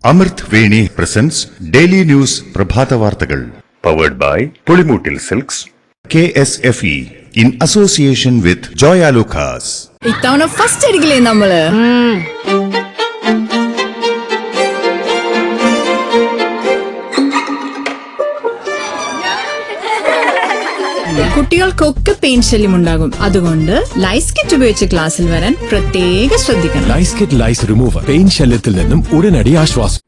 അമൃത് Veni presence daily news പ്രഭാത വാർത്തകൾ powered by Pulimoottil silks KSFE in association with Joya Lucas. ഇത്തവണ first അടിക്കില്ലേ നമ്മള്? കുട്ടികൾക്കൊക്കെ പെയിൻ ശല്യം ഉണ്ടാകും. അതുകൊണ്ട് ലൈസ് കിറ്റ് ഉപയോഗിച്ച് ക്ലാസ്സിൽ വരാൻ പ്രത്യേകം ശ്രദ്ധിക്കണം. ലൈസ് കിറ്റ് ലൈസ് റിമൂവർ പെയിൻ ശല്യത്തിൽ നിന്നും ഉടനടി ആശ്വാസം.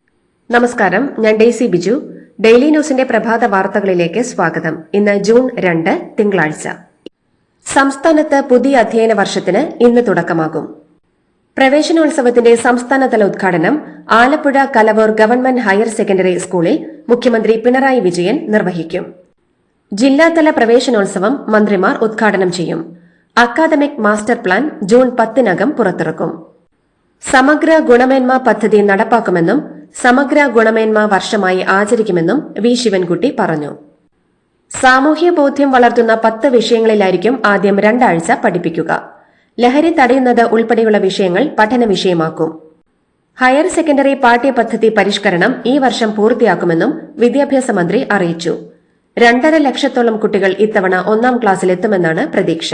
നമസ്കാരം, ഞാൻ ഡെയ്സി ബിജു. ഡെയിലി ന്യൂസിന്റെ പ്രഭാത വാർത്തകളിലേക്ക് സ്വാഗതം. ഇന്ന് ജൂൺ 2 തിങ്കളാഴ്ച. സംസ്ഥാനത്ത് പുതിയ അധ്യയന വർഷത്തിന് ഇന്ന് തുടക്കമാകും. പ്രവേശനോത്സവത്തിന്റെ സംസ്ഥാനതല ഉദ്ഘാടനം Alappuzha Kalavoor government higher secondary സ്കൂളിൽ മുഖ്യമന്ത്രി പിണറായി വിജയൻ നിർവഹിക്കും. ജില്ലാതല പ്രവേശനോത്സവം മന്ത്രിമാർ ഉദ്ഘാടനം ചെയ്യും. അക്കാദമിക് മാസ്റ്റർ പ്ലാൻ ജൂൺ 10 പുറത്തിറക്കും. സമഗ്ര ഗുണമേന്മ പദ്ധതി നടപ്പാക്കുമെന്നും സമഗ്ര ഗുണമേന്മ വർഷമായി ആചരിക്കുമെന്നും വി ശിവൻകുട്ടി പറഞ്ഞു. സാമൂഹ്യ ബോധ്യം വളർത്തുന്ന 10 വിഷയങ്ങളിലായിരിക്കും ആദ്യം 2 ആഴ്ച പഠിപ്പിക്കുക. ലഹരി തടയുന്നത് ഉൾപ്പെടെയുള്ള വിഷയങ്ങൾ പഠന വിഷയമാക്കും. ഹയർ സെക്കൻഡറി പാഠ്യപദ്ധതി പരിഷ്കരണം ഈ വർഷം പൂർത്തിയാക്കുമെന്നും വിദ്യാഭ്യാസ മന്ത്രി അറിയിച്ചു. 2.5 ലക്ഷത്തോളം കുട്ടികൾ ഇത്തവണ 1ാം ക്ലാസ്സിലെത്തുമെന്നാണ് പ്രതീക്ഷ.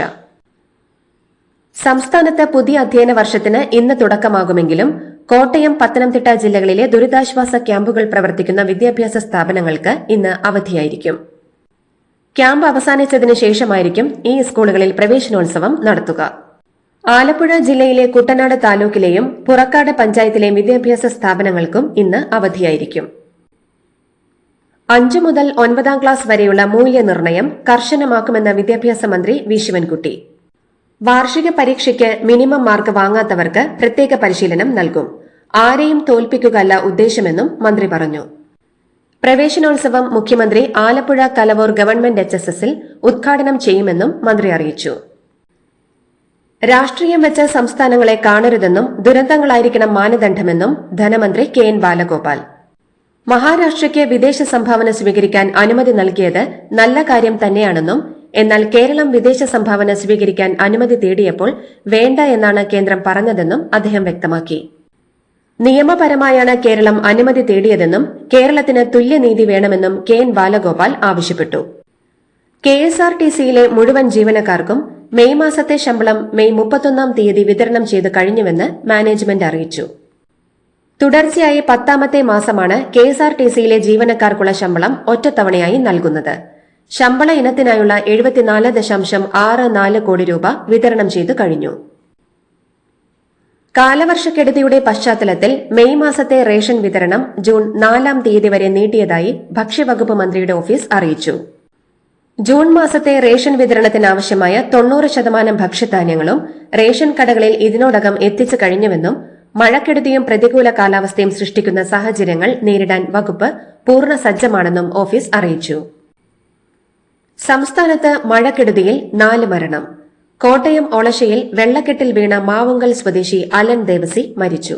സംസ്ഥാനത്ത് പുതിയ അധ്യയന വർഷത്തിന് ഇന്ന് തുടക്കമാകുമെങ്കിലും കോട്ടയം, പത്തനംതിട്ട ജില്ലകളിലെ ദുരിതാശ്വാസ ക്യാമ്പുകൾ പ്രവർത്തിക്കുന്ന വിദ്യാഭ്യാസ സ്ഥാപനങ്ങൾക്ക് ഇന്ന് അവധിയായിരിക്കും. ക്യാമ്പ് അവസാനിച്ചതിന് ശേഷമായിരിക്കും ഈ സ്കൂളുകളിൽ പ്രവേശനോത്സവം നടത്തുക. ആലപ്പുഴ ജില്ലയിലെ കുട്ടനാട് താലൂക്കിലെയും പുറക്കാട് പഞ്ചായത്തിലെയും വിദ്യാഭ്യാസ സ്ഥാപനങ്ങൾക്കും ഇന്ന് അവധിയായിരിക്കും. 5 മുതൽ 9ാം ക്ലാസ് വരെയുള്ള മൂല്യനിർണ്ണയം കർശനമാക്കുമെന്ന വിദ്യാഭ്യാസ മന്ത്രി വി ശിവൻകുട്ടി. വാർഷിക പരീക്ഷയ്ക്ക് മിനിമം മാർക്ക് വാങ്ങാത്തവർക്ക് പ്രത്യേക പരിശീലനം നൽകും. ആരെയും തോൽപ്പിക്കുകയല്ല ഉദ്ദേശമെന്നും മന്ത്രി പറഞ്ഞു. പ്രവേശനോത്സവം മുഖ്യമന്ത്രി ആലപ്പുഴ കലവൂർ ഗവൺമെന്റ് HSSൽ ഉദ്ഘാടനം ചെയ്യുമെന്നും മന്ത്രി അറിയിച്ചു. രാഷ്ട്രീയം വെച്ച് സംസ്ഥാനങ്ങളെ കാണരുതെന്നും ദുരന്തങ്ങളായിരിക്കണം മാനദണ്ഡമെന്നും ധനമന്ത്രി KN ബാലഗോപാൽ. മഹാരാഷ്ട്രയ്ക്ക് വിദേശ സംഭാവന സ്വീകരിക്കാൻ അനുമതി നൽകിയത് നല്ല കാര്യം തന്നെയാണെന്നും എന്നാൽ കേരളം വിദേശ സംഭാവന സ്വീകരിക്കാൻ അനുമതി തേടിയപ്പോൾ വേണ്ട എന്നാണ് കേന്ദ്രം പറഞ്ഞതെന്നും അദ്ദേഹം വ്യക്തമാക്കി. നിയമപരമായാണ് കേരളം അനുമതി തേടിയതെന്നും കേരളത്തിന് തുല്യനീതി വേണമെന്നും KN ബാലഗോപാൽ ആവശ്യപ്പെട്ടു. KSRTCയിലെ മുഴുവൻ ജീവനക്കാർക്കും മെയ് മാസത്തെ ശമ്പളം മെയ് 31-ാം തീയതി വിതരണം ചെയ്തു കഴിഞ്ഞുവെന്ന് മാനേജ്മെന്റ് അറിയിച്ചു. തുടർച്ചയായി 10ാമത്തെ മാസമാണ് KSRTCയിലെ ജീവനക്കാർക്കുള്ള ശമ്പളം ഒറ്റത്തവണയായി നൽകുന്നത്. ശമ്പള ഇനത്തിനായുള്ള 74.64 കോടി രൂപ വിതരണം ചെയ്തു കഴിഞ്ഞു. കാലവർഷക്കെടുതിയുടെ പശ്ചാത്തലത്തിൽ മെയ് മാസത്തെ റേഷൻ വിതരണം ജൂൺ 4-ാം തീയതി വരെ നീട്ടിയതായി ഭക്ഷ്യവകുപ്പ് മന്ത്രിയുടെ ഓഫീസ് അറിയിച്ചു. ജൂൺ മാസത്തെ റേഷൻ വിതരണത്തിനാവശ്യമായ 90% ഭക്ഷ്യധാന്യങ്ങളും റേഷൻ കടകളിൽ ഇതിനോടകം എത്തിച്ചു കഴിഞ്ഞുവെന്നും മഴക്കെടുതിയും പ്രതികൂല കാലാവസ്ഥയും സൃഷ്ടിക്കുന്ന സാഹചര്യങ്ങൾ നേരിടാൻ വകുപ്പ് പൂർണ്ണ സജ്ജമാണെന്നും ഓഫീസ് അറിയിച്ചു. സംസ്ഥാനത്ത് മഴക്കെടുതിയിൽ 4 മരണം. കോട്ടയം ഒളശയിൽ വെള്ളക്കെട്ടിൽ വീണ മാവുങ്കൽ സ്വദേശി അലൻ ദേവസി മരിച്ചു.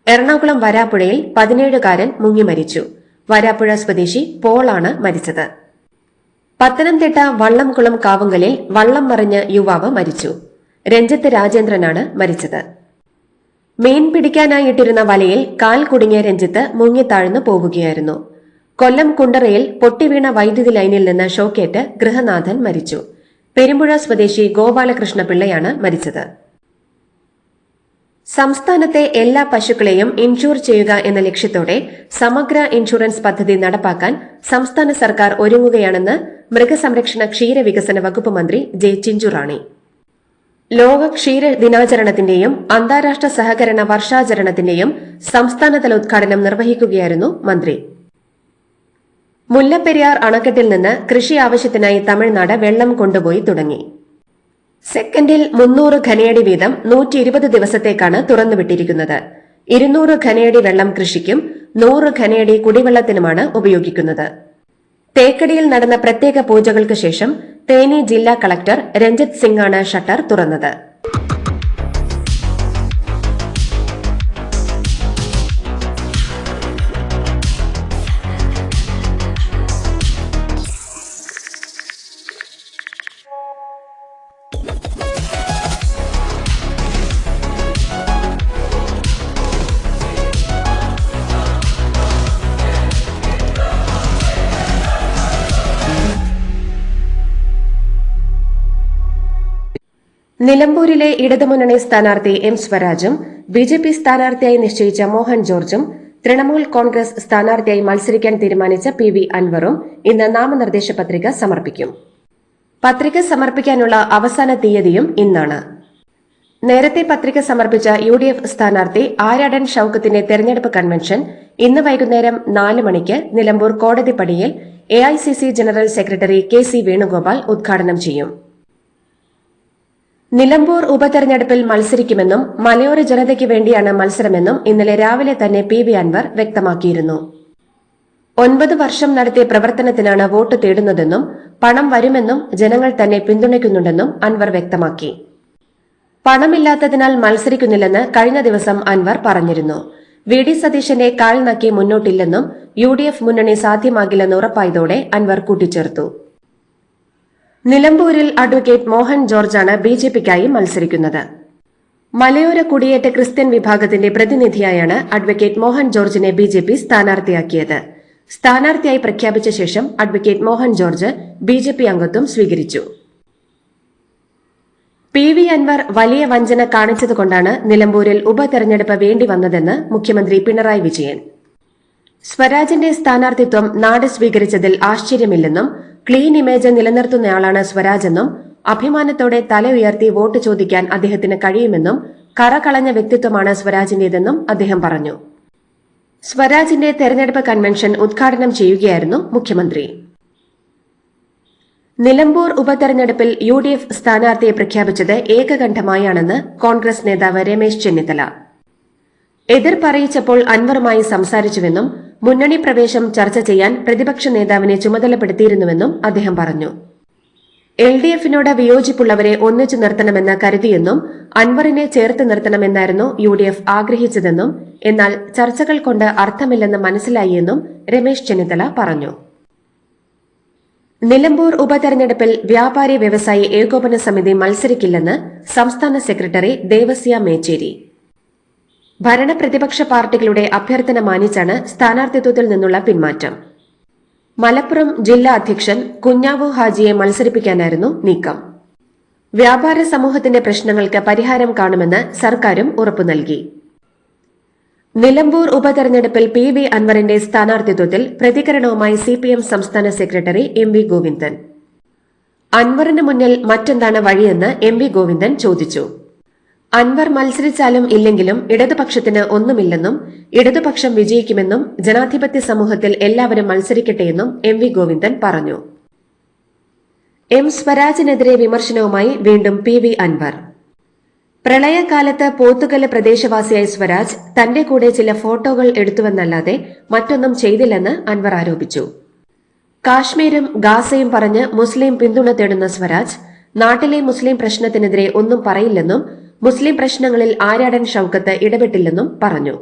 എറണാകുളം വരാപ്പുഴയിൽ 17-കാരൻ മുങ്ങി മരിച്ചു. വരാപ്പുഴ സ്വദേശി പോളാണ് മരിച്ചത്. പത്തനംതിട്ട വള്ളംകുളം കാവുങ്കലിൽ വള്ളം മറിഞ്ഞ് യുവാവ് മരിച്ചു. രഞ്ജിത്ത് രാജേന്ദ്രനാണ് മരിച്ചത്. മീൻ പിടിക്കാനായിട്ടിരുന്ന വലയിൽ കാൽ കുടുങ്ങിയ രഞ്ജിത്ത് മുങ്ങിത്താഴ്ന്നു പോവുകയായിരുന്നു. കൊല്ലം കുണ്ടറയിൽ പൊട്ടിവീണ വൈദ്യുതി ലൈനിൽ നിന്ന് ഷോക്കേറ്റ് ഗൃഹനാഥൻ മരിച്ചു. പെരുമ്പുഴ സ്വദേശി ഗോപാലകൃഷ്ണ പിള്ളയാണ് മരിച്ചത്. സംസ്ഥാനത്തെ എല്ലാ പശുക്കളെയും ഇൻഷൂർ ചെയ്യുക എന്ന ലക്ഷ്യത്തോടെ സമഗ്ര ഇൻഷുറൻസ് പദ്ധതി നടപ്പാക്കാൻ സംസ്ഥാന സർക്കാർ ഒരുങ്ങുകയാണെന്ന് മൃഗസംരക്ഷണ ക്ഷീരവികസന വകുപ്പ് മന്ത്രി ജെ ചിഞ്ചുറാണി. ലോക ക്ഷീര ദിനാചരണത്തിന്റെയും അന്താരാഷ്ട്ര സഹകരണ വർഷാചരണത്തിന്റെയും സംസ്ഥാനതല ഉദ്ഘാടനം നിർവഹിക്കുകയായിരുന്നു മന്ത്രി. മുല്ലപ്പെരിയാർ അണക്കെട്ടിൽ നിന്ന് കൃഷി ആവശ്യത്തിനായി തമിഴ്നാട് വെള്ളം കൊണ്ടുപോയി തുടങ്ങി. സെക്കൻഡിൽ 300 ഘനയടി വീതം 120 ദിവസത്തേക്കാണ് തുറന്നുവിട്ടിരിക്കുന്നത്. 200 ഘനയടി വെള്ളം കൃഷിക്കും 100 ഘനയടി കുടിവെള്ളത്തിനുമാണ് ഉപയോഗിക്കുന്നത്. തേക്കടിയിൽ നടന്ന പ്രത്യേക പൂജകൾക്ക് ശേഷം തേനി ജില്ലാ കളക്ടർ രഞ്ജിത് സിംഗാണ് ഷട്ടർ തുറന്നത്. നിലമ്പൂരിലെ ഇടതുമുന്നണി സ്ഥാനാർത്ഥി എം സ്വരാജും ബിജെപി സ്ഥാനാർത്ഥിയായി നിശ്ചയിച്ച മോഹൻ ജോർജും തൃണമൂൽ കോൺഗ്രസ് സ്ഥാനാർത്ഥിയായി മത്സരിക്കാൻ തീരുമാനിച്ച പി വി അൻവറും ഇന്ന് നാമനിർദ്ദേശ പത്രിക സമർപ്പിക്കും. പത്രിക സമർപ്പിക്കാനുള്ള അവസാന തീയതിയും ഇന്നാണ്. നേരത്തെ പത്രിക സമർപ്പിച്ച UDF സ്ഥാനാർത്ഥി ആര്യാടൻ ഷൌക്കത്തിന്റെ തെരഞ്ഞെടുപ്പ് കൺവെൻഷൻ ഇന്ന് വൈകുന്നേരം 4 മണിക്ക് നിലമ്പൂർ കോടതിപ്പടിയിൽ AICC general secretary KC Venugopal ഉദ്ഘാടനം ചെയ്യും. നിലമ്പൂർ ഉപതെരഞ്ഞെടുപ്പിൽ മത്സരിക്കുമെന്നും മലയോര ജനതയ്ക്ക് വേണ്ടിയാണ് മത്സരമെന്നും ഇന്നലെ രാവിലെ തന്നെ PV അൻവർ വ്യക്തമാക്കിയിരുന്നു. 9 വർഷം നടത്തിയ പ്രവർത്തനത്തിനാണ് വോട്ട് തേടുന്നതെന്നും പണം വരുമെന്നും ജനങ്ങൾ തന്നെ പിന്തുണയ്ക്കുന്നുണ്ടെന്നും അൻവർ വ്യക്തമാക്കി. പണമില്ലാത്തതിനാൽ മത്സരിക്കുന്നില്ലെന്ന് കഴിഞ്ഞ ദിവസം അൻവർ പറഞ്ഞിരുന്നു. VD സതീശന്റെ കാൽ നക്കി മുന്നോട്ടില്ലെന്നും UDF മുന്നണി സാധ്യമാകില്ലെന്ന് ഉറപ്പായതോടെ അൻവർ കൂട്ടിച്ചേർത്തു. നിലമ്പൂരിൽ അഡ്വക്കേറ്റ് മോഹൻ ജോർജാണ് BJPക്കായി മത്സരിക്കുന്നത്. മലയോര കുടിയേറ്റ ക്രിസ്ത്യൻ വിഭാഗത്തിന്റെ പ്രതിനിധിയായാണ് അഡ്വക്കേറ്റ് മോഹൻ ജോർജിനെ BJP സ്ഥാനാർത്ഥിയാക്കിയത്. സ്ഥാനാർത്ഥിയായി പ്രഖ്യാപിച്ച ശേഷം അഡ്വക്കേറ്റ് മോഹൻ ജോർജ് BJP അംഗത്വം സ്വീകരിച്ചു. PV അൻവർ വലിയ വഞ്ചന കാണിച്ചതുകൊണ്ടാണ് നിലമ്പൂരിൽ ഉപതെരഞ്ഞെടുപ്പ് വേണ്ടിവന്നതെന്ന് മുഖ്യമന്ത്രി പിണറായി വിജയൻ. സ്വരാജിന്റെ സ്ഥാനാർത്ഥിത്വം നാട് സ്വീകരിച്ചതിൽ ആശ്ചര്യമില്ലെന്നും ക്ലീൻ ഇമേജ് നിലനിർത്തുന്നയാളാണ് സ്വരാജെന്നും അഭിമാനത്തോടെ തല ഉയർത്തി വോട്ട് ചോദിക്കാൻ അദ്ദേഹത്തിന് കഴിയുമെന്നും കറകളഞ്ഞ വ്യക്തിത്വമാണ് സ്വരാജിന്റേതെന്നും അദ്ദേഹം പറഞ്ഞു. സ്വരാജിന്റെ തെരഞ്ഞെടുപ്പ് കൺവെൻഷൻ ഉദ്ഘാടനം ചെയ്യുകയായിരുന്നു മുഖ്യമന്ത്രി. നിലമ്പൂർ ഉപതെരഞ്ഞെടുപ്പിൽ UDF സ്ഥാനാർത്ഥിയെ പ്രഖ്യാപിച്ചത് ഏകകണ്ഠമായാണെന്ന് കോൺഗ്രസ് നേതാവ് രമേശ് ചെന്നിത്തല. എതിർപ്പറിയിച്ചപ്പോൾ അൻവറുമായി സംസാരിച്ചുവെന്നും മുന്നണി പ്രവേശം ചർച്ച ചെയ്യാൻ പ്രതിപക്ഷ നേതാവിനെ ചുമതലപ്പെടുത്തിയിരുന്നുവെന്നും അദ്ദേഹം പറഞ്ഞു. LDFനോട് വിയോജിപ്പുള്ളവരെ ഒന്നിച്ചു നിർത്തണമെന്ന് കരുതിയെന്നും അൻവറിനെ ചേർത്ത് നിർത്തണമെന്നായിരുന്നു UDF ആഗ്രഹിച്ചതെന്നും എന്നാൽ ചർച്ചകൾ കൊണ്ട് അർത്ഥമില്ലെന്ന് മനസ്സിലായിയെന്നും രമേശ് ചെന്നിത്തല പറഞ്ഞു. നിലമ്പൂർ ഉപതെരഞ്ഞെടുപ്പിൽ വ്യാപാരി വ്യവസായി ഏകോപന സമിതി മത്സരിക്കില്ലെന്ന് സംസ്ഥാന സെക്രട്ടറി ദേവസ്യ മേച്ചേരി. ഭരണപ്രതിപക്ഷ പാർട്ടികളുടെ അഭ്യർത്ഥന മാനിച്ചാണ് സ്ഥാനാർത്ഥിത്വത്തിൽ നിന്നുള്ള പിന്മാറ്റം. മലപ്പുറം ജില്ലാ അധ്യക്ഷൻ കുഞ്ഞാവു ഹാജിയെ മത്സരിപ്പിക്കാനായിരുന്നു നീക്കം. വ്യാപാര സമൂഹത്തിന്റെ പ്രശ്നങ്ങൾക്ക് പരിഹാരം കാണുമെന്ന് സർക്കാരും ഉറപ്പു നൽകി. നിലമ്പൂർ ഉപതെരഞ്ഞെടുപ്പിൽ PV അൻവറിന്റെ സ്ഥാനാർത്ഥിത്വത്തിൽ പ്രതികരണവുമായി CPM സംസ്ഥാന സെക്രട്ടറി MV ഗോവിന്ദൻ. അൻവറിന് മുന്നിൽ മറ്റെന്താണ് വഴിയെന്ന് MV ഗോവിന്ദൻ ചോദിച്ചു. അൻവർ മത്സരിച്ചാലും ഇല്ലെങ്കിലും ഇടതുപക്ഷത്തിന് ഒന്നുമില്ലെന്നും ഇടതുപക്ഷം വിജയിക്കുമെന്നും ജനാധിപത്യ സമൂഹത്തിൽ എല്ലാവരും മത്സരിക്കട്ടെയെന്നും MV ഗോവിന്ദൻ പറഞ്ഞു. M സ്വരാജിനെതിരെ വിമർശനവുമായി വീണ്ടും PV അൻവർ. പ്രളയകാലത്ത് പോത്തുകല് പ്രദേശവാസിയായ സ്വരാജ് തന്റെ കൂടെ ചില ഫോട്ടോകൾ എടുത്തുവെന്നല്ലാതെ മറ്റൊന്നും ചെയ്തില്ലെന്ന് അൻവർ ആരോപിച്ചു. കാശ്മീരും ഗാസയും പറഞ്ഞ് മുസ്ലിം പിന്തുണ തേടുന്ന സ്വരാജ് നാട്ടിലെ മുസ്ലിം പ്രശ്നത്തിനെതിരെ ഒന്നും പറയില്ലെന്നും മുസ്ലിം പ്രശ്നങ്ങളിൽ ആര്യാടൻ ഷൌക്കത്ത് ഇടപെട്ടില്ലെന്നും പറഞ്ഞു.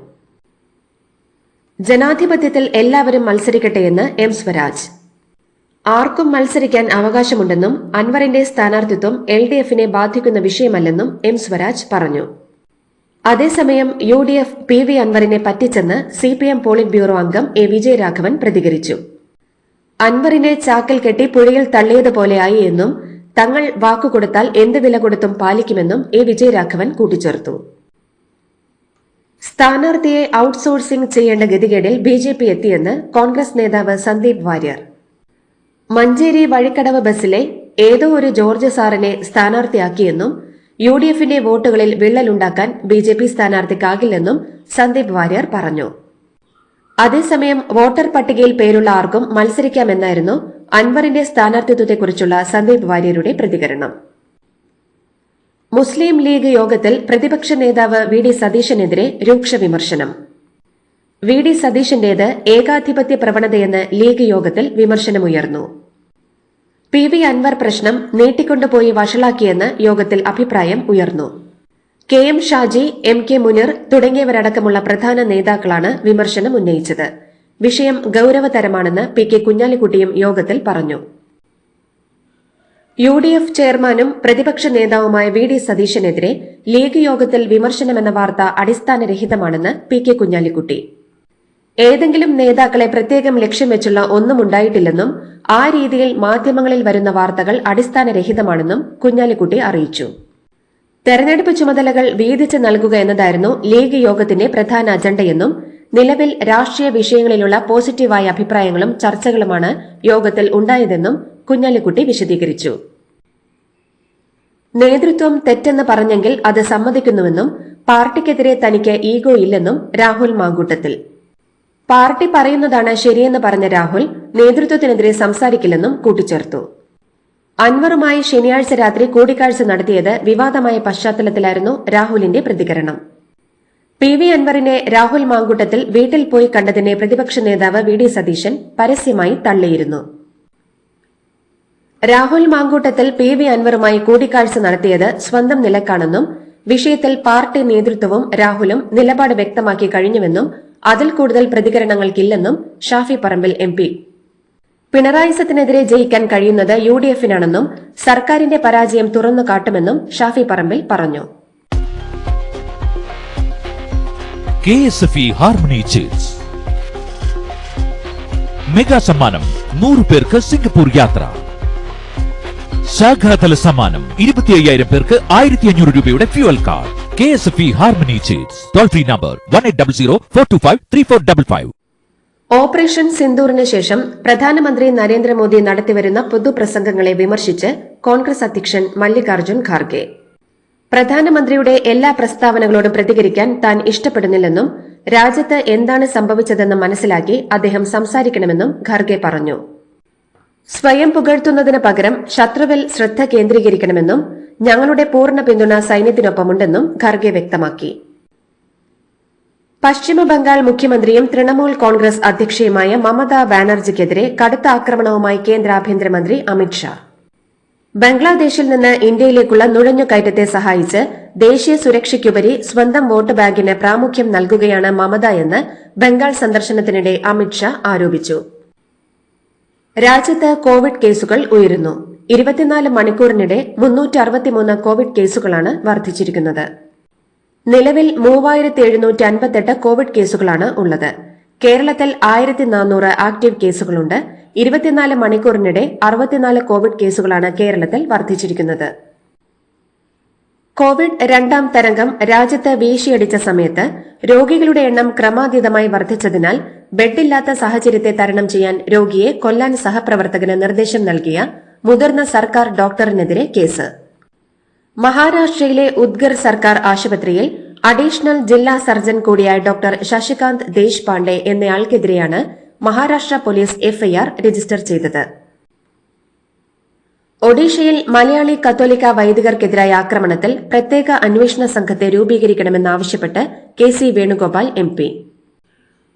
ജനാധിപത്യത്തിൽ എല്ലാവരും മത്സരിക്കട്ടെയെന്ന് M സ്വരാജ്. ആർക്കും മത്സരിക്കാൻ അവകാശമുണ്ടെന്നും അൻവറിന്റെ സ്ഥാനാർത്ഥിത്വം LDFനെ ബാധിക്കുന്ന വിഷയമല്ലെന്നും M സ്വരാജ് പറഞ്ഞു. അതേസമയം UDF PV അൻവറിനെ പറ്റിച്ചെന്ന് CPM പോളിറ്റ് ബ്യൂറോ അംഗം A വിജയരാഘവൻ പ്രതികരിച്ചു. അൻവറിനെ ചാക്കിൽ കെട്ടി പുഴയിൽ തള്ളിയതുപോലെയായി എന്നും തങ്ങൾ വാക്കുകൊടുത്താൽ എന്ത് വില കൊടുത്തും പാലിക്കുമെന്നും A വിജയരാഘവൻ കൂട്ടിച്ചേർത്തു. സ്ഥാനാർത്ഥിയെ ഔട്ട്സോഴ്സിംഗ് ചെയ്യേണ്ട ഗതികേടിൽ BJP എത്തിയെന്ന് കോൺഗ്രസ് നേതാവ് സന്ദീപ് വാര്യർ. മഞ്ചേരി വഴിക്കടവ് ബസ്സിലെ ഏതോ ഒരു ജോർജ് സാറിനെ സ്ഥാനാർത്ഥിയാക്കിയെന്നും UDFന്റെ വോട്ടുകളിൽ വിള്ളലുണ്ടാക്കാൻ BJP സ്ഥാനാർത്ഥിക്കാകില്ലെന്നും സന്ദീപ് വാര്യർ പറഞ്ഞു. അതേസമയം വോട്ടർ പട്ടികയിൽ പേരുള്ള ആർക്കും മത്സരിക്കാമെന്നായിരുന്നു അൻവറിന്റെ സ്ഥാനാർത്ഥിത്വത്തെക്കുറിച്ചുള്ള സന്ദീപ് വാര്യരുടെ പ്രതികരണം. മുസ്ലിം ലീഗ് യോഗത്തിൽ പ്രതിപക്ഷ നേതാവ് VD സതീശനെതിരെ രൂക്ഷ വിമർശനം. VD സതീശന്റേത് ഏകാധിപത്യ പ്രവണതയെന്ന് ലീഗ് യോഗത്തിൽ വിമർശനമുയർന്നു. PV അൻവർ പ്രശ്നം നീട്ടിക്കൊണ്ടുപോയി വഷളാക്കിയെന്ന് യോഗത്തിൽ അഭിപ്രായം ഉയർന്നു. KM ഷാജി, MK മുനീർ തുടങ്ങിയവരടക്കമുള്ള പ്രധാന നേതാക്കളാണ് വിമർശനം ഉന്നയിച്ചത്. വിഷയം ഗൌരവതരമാണെന്ന് PK കുഞ്ഞാലിക്കുട്ടിയും യോഗത്തിൽ പറഞ്ഞു. UDF ചെയർമാനും പ്രതിപക്ഷ നേതാവുമായ VD സതീശനെതിരെ ലീഗ് യോഗത്തിൽ വിമർശനമെന്ന വാർത്ത അടിസ്ഥാനരഹിതമാണെന്ന് PK കുഞ്ഞാലിക്കുട്ടി. ഏതെങ്കിലും നേതാക്കളെ പ്രത്യേകം ലക്ഷ്യം വെച്ചുള്ള ഒന്നും ഉണ്ടായിട്ടില്ലെന്നും ആ രീതിയിൽ മാധ്യമങ്ങളിൽ വരുന്ന വാർത്തകൾ അടിസ്ഥാനരഹിതമാണെന്നും കുഞ്ഞാലിക്കുട്ടി അറിയിച്ചു. തെരഞ്ഞെടുപ്പ് ചുമതലകൾ വീതിച്ച് നൽകുക എന്നതായിരുന്നു ലീഗ് യോഗത്തിന്റെ പ്രധാന അജണ്ടയെന്നും നിലവിൽ രാഷ്ട്രീയ വിഷയങ്ങളിലുള്ള പോസിറ്റീവായ അഭിപ്രായങ്ങളും ചർച്ചകളുമാണ് യോഗത്തിൽ ഉണ്ടായതെന്നും കുഞ്ഞാലിക്കുട്ടി വിശദീകരിച്ചു. നേതൃത്വം തെറ്റെന്ന് പറഞ്ഞെങ്കിൽ അത് സമ്മതിക്കുന്നുവെന്നും പാർട്ടിക്കെതിരെ തനിക്ക് ഈഗോ ഇല്ലെന്നും രാഹുൽ മാങ്കൂട്ടത്തിൽ. പാർട്ടി പറയുന്നതാണ് ശരിയെന്ന് പറഞ്ഞ രാഹുൽ നേതൃത്വത്തിനെതിരെ സംസാരിക്കില്ലെന്നും കൂട്ടിച്ചേർത്തു. അൻവറുമായി ശനിയാഴ്ച രാത്രി കൂടിക്കാഴ്ച നടത്തിയത് വിവാദമായ പശ്ചാത്തലത്തിലായിരുന്നു രാഹുലിന്റെ പ്രതികരണം. PV അൻവറിനെ രാഹുൽ മാങ്കൂട്ടത്തിൽ വീട്ടിൽ പോയി കണ്ടതിനെ പ്രതിപക്ഷ നേതാവ് VD സതീശൻ പരസ്യമായി തള്ളിയിരുന്നു. രാഹുൽ മാങ്കൂട്ടത്തിൽ PV അൻവറുമായി കൂടിക്കാഴ്ച നടത്തിയത് സ്വന്തം നിലക്കാണെന്നും വിഷയത്തിൽ പാർട്ടി നേതൃത്വവും രാഹുലും നിലപാട് വ്യക്തമാക്കി കഴിഞ്ഞുവെന്നും അതിൽ കൂടുതൽ പ്രതികരണങ്ങൾക്കില്ലെന്നും ഷാഫി പറമ്പിൽ MP. പിണറായി സത്തിനെതിരെ ജയിക്കാൻ കഴിയുന്നത് UDF-നാണെന്നും സർക്കാരിന്റെ പരാജയം തുറന്നു കാട്ടുമെന്നും ഷാഫി പറമ്പിൽ പറഞ്ഞു. KSFE ഹാർമണി ചിൽസ് മെഗാ സമ്മാനം 100 പേർക്ക് സിംഗപ്പൂർ യാത്ര. ശാഖാതല സമ്മാനം 25,000 പേർക്ക് 1,500 രൂപയുടെ fuel card. KSFE harmony chits. Toll free number 1800-425-3455. Operation സിന്ദൂറിന് ശേഷം പ്രധാനമന്ത്രി നരേന്ദ്രമോദി നടത്തിവരുന്ന പൊതുപ്രസംഗങ്ങളെ വിമർശിച്ച് കോൺഗ്രസ് അധ്യക്ഷൻ മല്ലികാർജ്ജുൻ ഖാർഗെ. പ്രധാനമന്ത്രിയുടെ എല്ലാ പ്രസ്താവനകളോടും പ്രതികരിക്കാൻ താൻ ഇഷ്ടപ്പെടുന്നില്ലെന്നും രാജ്യത്ത് എന്താണ് സംഭവിച്ചതെന്ന് മനസ്സിലാക്കി അദ്ദേഹം സംസാരിക്കണമെന്നും ഖാർഗെ പറഞ്ഞു. സ്വയം പുകഴ്ത്തുന്നതിന് പകരം ശത്രുവിൽ ശ്രദ്ധ കേന്ദ്രീകരിക്കണമെന്നും ഞങ്ങളുടെ പൂർണ്ണ പിന്തുണ സൈന്യത്തിനൊപ്പമുണ്ടെന്നും ഖാർഗെ വ്യക്തമാക്കി. പശ്ചിമബംഗാൾ മുഖ്യമന്ത്രിയും തൃണമൂൽ കോൺഗ്രസ് അധ്യക്ഷയുമായ മമതാ ബാനർജിക്കെതിരെ കടുത്ത ആക്രമണവുമായി കേന്ദ്ര ആഭ്യന്തരമന്ത്രി അമിത്ഷാ. ബംഗ്ലാദേശിൽ നിന്ന് ഇന്ത്യയിലേക്കുള്ള നുഴഞ്ഞുകയറ്റത്തെ സഹായിച്ച് ദേശീയ സുരക്ഷയ്ക്കുപരി സ്വന്തം വോട്ട് ബാങ്കിന് പ്രാമുഖ്യം നൽകുകയാണ് മമതയെന്ന് ബംഗാൾ സന്ദർശനത്തിനിടെ അമിത്ഷാ ആരോപിച്ചു. രാജ്യത്ത് കോവിഡ് കേസുകൾ ഉയരുന്നു. 24 മണിക്കൂറിനിടെ 363 കോവിഡ് കേസുകളാണ് വർദ്ധിച്ചിരിക്കുന്നത്. നിലവിൽ 3758 കോവിഡ് കേസുകളാണ് ഉള്ളത്. കേരളത്തിൽ 1400 ആക്ടീവ് കേസുകളുണ്ട്. 24 മണിക്കൂറിനിടെ 64 കോവിഡ് കേസുകളാണ് കേരളത്തിൽ വർദ്ധിച്ചിരിക്കുന്നത്. കോവിഡ് രണ്ടാം തരംഗം രാജ്യത്ത് വീശിയടിച്ച സമയത്ത് രോഗികളുടെ എണ്ണം ക്രമാതീതമായി വർദ്ധിച്ചതിനാൽ ബെഡില്ലാത്ത സാഹചര്യത്തെ തരണം ചെയ്യാൻ രോഗിയെ കൊല്ലാൻ സഹപ്രവർത്തകന് നിർദ്ദേശം നൽകിയ മുതിർന്ന സർക്കാർ ഡോക്ടറിനെതിരെ കേസ്. മഹാരാഷ്ട്രയിലെ ഉദ്ഗർ സർക്കാർ ആശുപത്രിയിൽ അഡീഷണൽ ജില്ലാ സർജൻ കൂടിയായ ഡോക്ടർ ശശികാന്ത് ദേശ്പാണ്ഡെ എന്നയാൾക്കെതിരെയാണ് മഹാരാഷ്ട്ര പോലീസ് FIR രജിസ്റ്റർ ചെയ്തത്. ഒഡീഷയിൽ മലയാളി കത്തോലിക്ക വൈദികർക്കെതിരായ ആക്രമണത്തിൽ പ്രത്യേക അന്വേഷണ സംഘത്തെ രൂപീകരിക്കണമെന്നാവശ്യപ്പെട്ട് KC വേണുഗോപാൽ MP.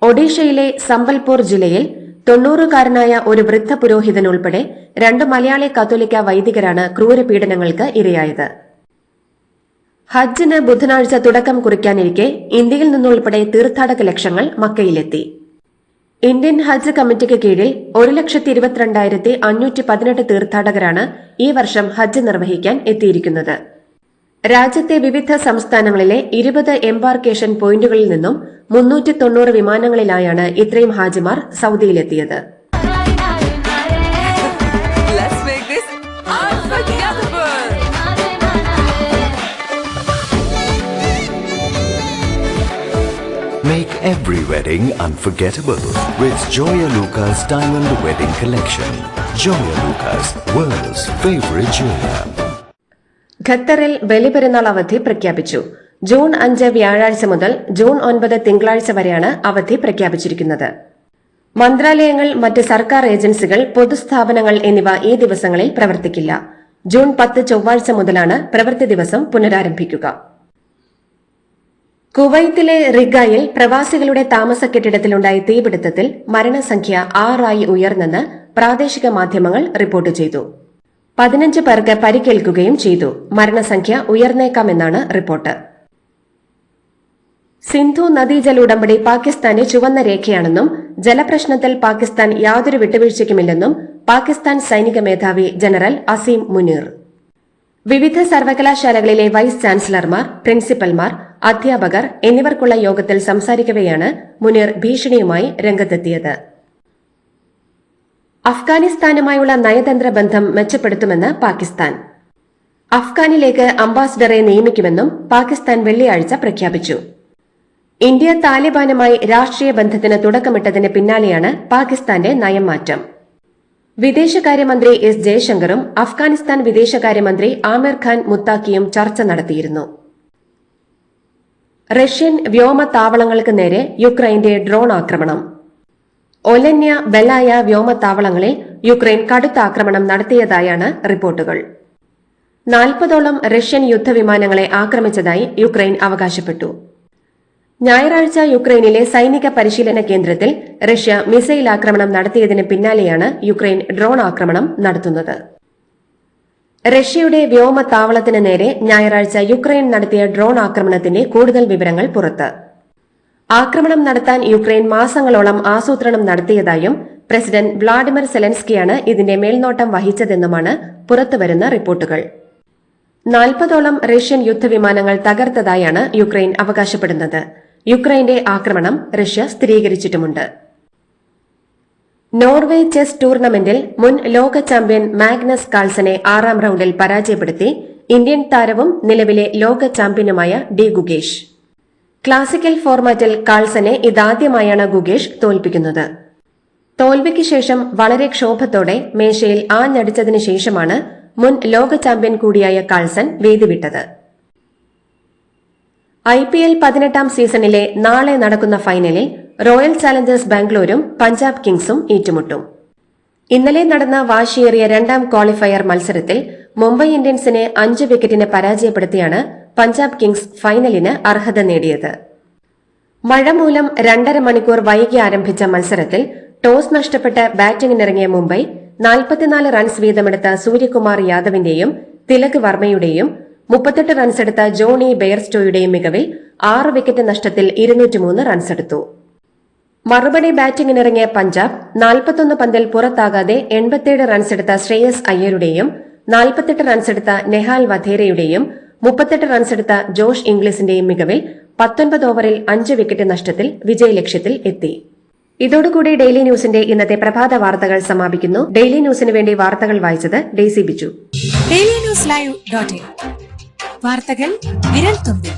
ഒഡീഷയിലെ സംബൽപൂർ ജില്ലയിൽ 90-കാരനായ ഒരു വൃദ്ധ പുരോഹിതൻ ഉൾപ്പെടെ 2 മലയാളി കത്തോലിക്ക വൈദികരാണ് ക്രൂരപീഡനങ്ങൾക്ക് ഇരയായത്. ഹജ്ജിന് ബുധനാഴ്ച തുടക്കം കുറിക്കാനിരിക്കെ ഇന്ത്യയിൽ നിന്നുൾപ്പെടെ തീർത്ഥാടക ലക്ഷങ്ങൾ മക്കയിലെത്തി. ഇന്ത്യൻ ഹജ്ജ് കമ്മിറ്റിക്ക് കീഴിൽ 1,22,518 തീർത്ഥാടകരാണ് ഈ വർഷം ഹജ്ജ് നിർവഹിക്കാൻ എത്തിയിരിക്കുന്നത്. രാജ്യത്തെ വിവിധ സംസ്ഥാനങ്ങളിലെ 20 എംബാർക്കേഷൻ പോയിന്റുകളിൽ നിന്നും 390 വിമാനങ്ങളിലായാണ് ഇത്രയും ഹാജിമാർ സൌദിയിലെത്തിയത്. Make every wedding unforgettable with Joya Lucas Diamond Wedding Collection. Joya Lucas, world's favorite jeweler. ഖത്തറിൽ ബലിപെരുന്നാൾ അവധി പ്രഖ്യാപിച്ചു. ജൂൺ 5 വ്യാഴാഴ്ച മുതൽ ജൂൺ 9 തിങ്കളാഴ്ച വരെയാണ് അവധി പ്രഖ്യാപിച്ചിരിക്കുന്നത്. മന്ത്രാലയങ്ങൾ, മറ്റ് സർക്കാർ ഏജൻസികൾ, പൊതുസ്ഥാപനങ്ങൾ എന്നിവ ഈ ദിവസങ്ങളിൽ പ്രവർത്തിക്കില്ല. ജൂൺ 10 ചൊവ്വാഴ്ച മുതലാണ് പ്രവൃത്തി ദിവസം പുനരാരംഭിക്കുക. കുവൈത്തിലെ റിഗയിൽ പ്രവാസികളുടെ താമസ കെട്ടിടത്തിലുണ്ടായ തീപിടുത്തത്തിൽ മരണസംഖ്യ 6 ഉയർന്നെന്ന് പ്രാദേശിക മാധ്യമങ്ങൾ റിപ്പോർട്ട് ചെയ്തു. 15 പേർക്ക് പരിക്കേൽക്കുകയും ചെയ്തു. മരണസംഖ്യ ഉയർന്നേക്കാമെന്നാണ് റിപ്പോർട്ട്. സിന്ധു നദീജല ഉടമ്പടി പാകിസ്ഥാന്റെ ചുവന്ന രേഖയാണെന്നും ജലപ്രശ്നത്തിൽ പാകിസ്ഥാൻ യാതൊരു വിട്ടുവീഴ്ചയ്ക്കുമില്ലെന്നും പാകിസ്ഥാൻ സൈനിക മേധാവി ജനറൽ അസീം മുനീർ. വിവിധ സർവകലാശാലകളിലെ വൈസ് ചാൻസലർമാർ, പ്രിൻസിപ്പൽമാർ, അധ്യാപകർ എന്നിവർക്കുള്ള യോഗത്തിൽ സംസാരിക്കവെയാണ് മുനീർ ഭീഷണിയുമായി രംഗത്തെത്തിയത്. അഫ്ഗാനിസ്ഥാനുമായുള്ള നയതന്ത്ര ബന്ധം മെച്ചപ്പെടുത്തുമെന്ന് പാകിസ്ഥാൻ. അഫ്ഗാനിലേക്ക് അംബാസിഡറെ നിയമിക്കുമെന്നും പാകിസ്ഥാൻ വെള്ളിയാഴ്ച പ്രഖ്യാപിച്ചു. ഇന്ത്യ താലിബാനുമായി രാഷ്ട്രീയ ബന്ധത്തിന് തുടക്കമിട്ടതിന് പിന്നാലെയാണ് പാകിസ്ഥാന്റെ നയം മാറ്റം. വിദേശകാര്യമന്ത്രി എസ് ജയശങ്കറും അഫ്ഗാനിസ്ഥാൻ വിദേശകാര്യമന്ത്രി ആമിർ ഖാൻ മുത്താക്കിയും ചർച്ച നടത്തിയിരുന്നു. റഷ്യൻ വ്യോമത്താവളങ്ങൾക്ക് നേരെ യുക്രൈന്റെ ഡ്രോൺ ആക്രമണം. ഒലന്യ, ബെലായ വ്യോമത്താവളങ്ങളിൽ യുക്രൈൻ കടുത്ത ആക്രമണം നടത്തിയതായാണ് റിപ്പോർട്ടുകൾ. 40ഓളം റഷ്യൻ യുദ്ധവിമാനങ്ങളെ ആക്രമിച്ചതായി യുക്രൈൻ അവകാശപ്പെട്ടു. ഞായറാഴ്ച യുക്രൈനിലെ സൈനിക പരിശീലന കേന്ദ്രത്തിൽ റഷ്യ മിസൈൽ ആക്രമണം നടത്തിയതിന് പിന്നാലെയാണ് യുക്രൈൻ ഡ്രോൺ ആക്രമണം നടത്തുന്നത്. റഷ്യയുടെ വ്യോമത്താവളത്തിന് നേരെ ഞായറാഴ്ച യുക്രൈൻ നടത്തിയ ഡ്രോൺ ആക്രമണത്തിന്റെ കൂടുതൽ വിവരങ്ങൾ പുറത്ത്. ആക്രമണം നടത്താൻ യുക്രൈൻ മാസങ്ങളോളം ആസൂത്രണം നടത്തിയതായും പ്രസിഡന്റ് വ്ളാഡിമിർ സെലൻസ്കിയാണ് ഇതിന്റെ മേൽനോട്ടം വഹിച്ചതെന്നുമാണ് പുറത്തുവരുന്ന റിപ്പോർട്ടുകൾ. 40ഓളം റഷ്യൻ യുദ്ധവിമാനങ്ങൾ തകർത്തതായാണ് യുക്രൈൻ അവകാശപ്പെടുന്നത്. യുക്രൈന്റെ ആക്രമണം റഷ്യ സ്ഥിരീകരിച്ചിട്ടുമുണ്ട്. നോർവേ ചെസ് ടൂർണമെന്റിൽ മുൻ ലോക ചാമ്പ്യൻ മാഗ്നസ് കാൾസനെ 6ാം റൌണ്ടിൽ പരാജയപ്പെടുത്തി ഇന്ത്യൻ താരവും നിലവിലെ ലോക ചാമ്പ്യനുമായ ഡി ഗുഗേഷ്. ക്ലാസിക്കൽ ഫോർമാറ്റിൽ കാൾസനെ ഇതാദ്യമായാണ് ഗുഗേഷ് തോൽപ്പിക്കുന്നത്. തോൽവിക്ക് ശേഷം വളരെ ക്ഷോഭത്തോടെ മേശയിൽ ആഞ്ഞടിച്ചതിനു ശേഷമാണ് മുൻ ലോക ചാമ്പ്യൻ കൂടിയായ കാൾസൻ വേദി വിട്ടത്. IPL 18ാം സീസണിലെ നാളെ നടക്കുന്ന ഫൈനലിൽ റോയൽ ചാലഞ്ചേഴ്സ് ബാംഗ്ലൂരും പഞ്ചാബ് കിങ്സും ഏറ്റുമുട്ടും. ഇന്നലെ നടന്ന വാശിയേറിയ 2ാം ക്വാളിഫയർ മത്സരത്തിൽ മുംബൈ ഇന്ത്യൻസിനെ 5 വിക്കറ്റിന് പരാജയപ്പെടുത്തിയാണ് പഞ്ചാബ് കിങ്സ് ഫൈനലിന് അർഹത നേടിയത്. മഴ മൂലം 2.5 മണിക്കൂർ വൈകി ആരംഭിച്ച മത്സരത്തിൽ ടോസ് നഷ്ടപ്പെട്ട് ബാറ്റിംഗിനിറങ്ങിയ മുംബൈ 44 റൺസ് വീതമെടുത്ത സൂര്യകുമാർ യാദവിന്റെയും തിലക് വർമ്മയുടെയും 38 റൺസെടുത്ത ജോണി ബെയർസ്റ്റോയുടെയും മികവിൽ 6 വിക്കറ്റ് നഷ്ടത്തിൽ 203 റൺസെടുത്തു. മറുപടി ബാറ്റിംഗിനിറങ്ങിയ പഞ്ചാബ് 41 പന്തിൽ പുറത്താകാതെ 87 റൺസെടുത്ത ശ്രേയസ് അയ്യരുടെയും 48 റൺസെടുത്ത നെഹാൽ വധേരയുടെയും 38 റൺസെടുത്ത ജോഷ് ഇംഗ്ലീസിന്റെയും മികവിൽ 19 ഓവറിൽ 5 വിക്കറ്റ് നഷ്ടത്തിൽ വിജയലക്ഷ്യത്തിൽ എത്തി. ഇതോടുകൂടി ഡെയിലി ന്യൂസിന്റെ ഇന്നത്തെ പ്രഭാത വാർത്തകൾ സമാപിക്കുന്നു. ഡെയിലി ന്യൂസിന് വേണ്ടി വാർത്തകൾ വായിച്ചത് ഡെയ്സി ബിജു. ഡെയിലി ന്യൂസ് ലൈവ്.in വാർത്തകൾ വിരൽ തുമ്പിൽ.